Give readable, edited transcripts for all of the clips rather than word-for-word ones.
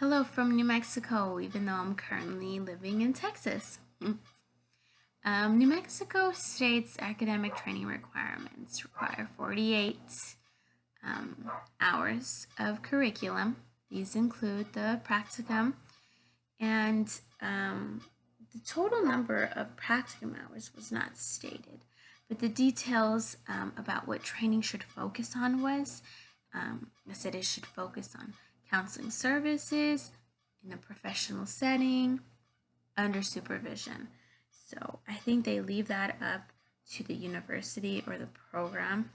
Hello from New Mexico, even though I'm currently living in Texas. New Mexico State's academic training requirements require 48 hours of curriculum. These include the practicum, and the total number of practicum hours was not stated, but the details about what training should focus on was, I said it should focus on counseling services in a professional setting under supervision. So I think they leave that up to the university or the program,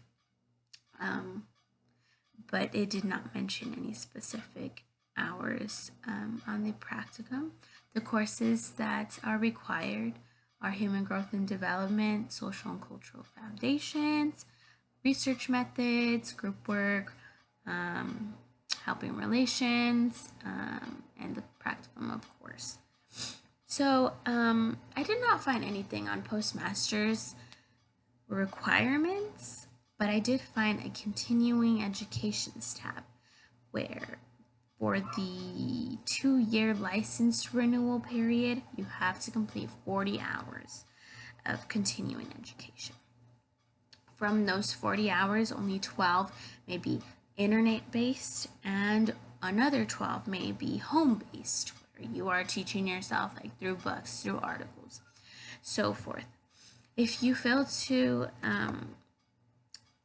but it did not mention any specific hours on the practicum. The courses that are required are human growth and development, social and cultural foundations, research methods, group work, helping relations, and the practicum, of course. So I did not find anything on postmasters requirements, but I did find a continuing educations tab where for the 2-year license renewal period, you have to complete 40 hours of continuing education. From those 40 hours, only 12 may be internet-based and another 12 may be home-based, where you are teaching yourself like through books, through articles, so forth. If you fail to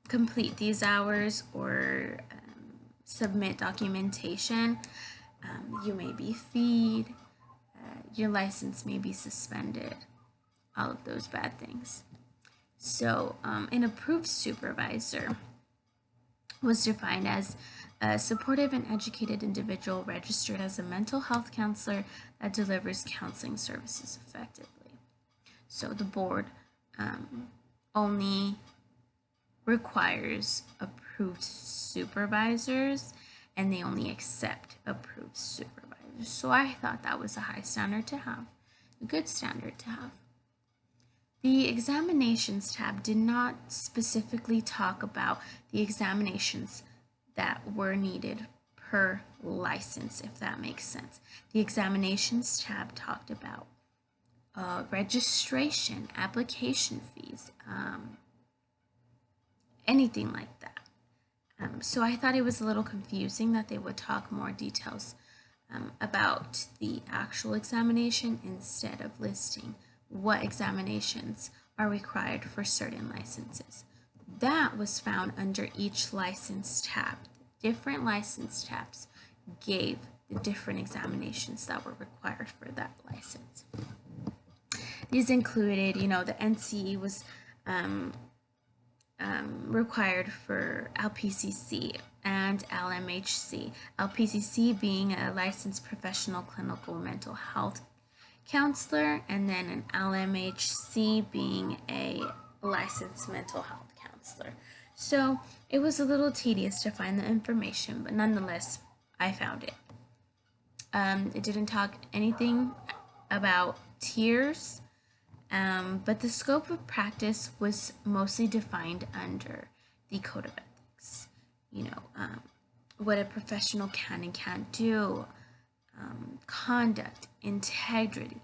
complete these hours or submit documentation, you may be feed, your license may be suspended, all of those bad things. So an approved supervisor was defined as a supportive and educated individual registered as a mental health counselor that delivers counseling services effectively. So the board only requires approved supervisors, and they only accept approved supervisors. So I thought that was a high standard to have, a good standard to have. The examinations tab did not specifically talk about the examinations that were needed per license, if that makes sense. The examinations tab talked about registration, application fees, anything like that. So I thought it was a little confusing that they would talk more details about the actual examination instead of listing what examinations are required for certain licenses. That was found under each license tab. Different license tabs gave the different examinations that were required for that license. These included, the NCE was required for LPCC and LMHC. LPCC being a licensed professional clinical mental health counselor, and then an LMHC being a licensed mental health counselor. So it was a little tedious to find the information, but nonetheless, I found it. It didn't talk anything about tiers, but the scope of practice was mostly defined under the Code of Ethics. What a professional can and can't do, conduct, integrity,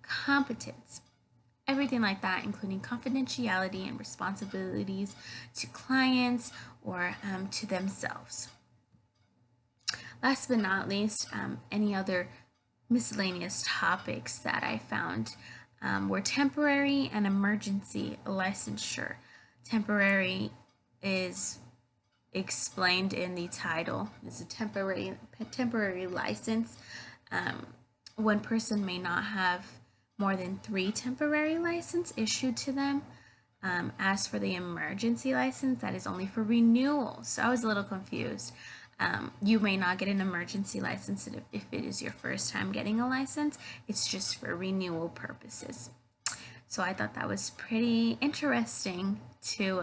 competence, everything like that, including confidentiality and responsibilities to clients or to themselves. Last but not least, any other miscellaneous topics that I found were temporary and emergency licensure. Temporary is explained in the title. It's a temporary license. One person may not have more than 3 temporary licenses issued to them. As for the emergency license, that is only for renewal. So I was a little confused. You may not get an emergency license if it is your first time getting a license. It's just for renewal purposes. So I thought that was pretty interesting to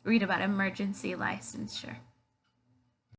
read about emergency licensure.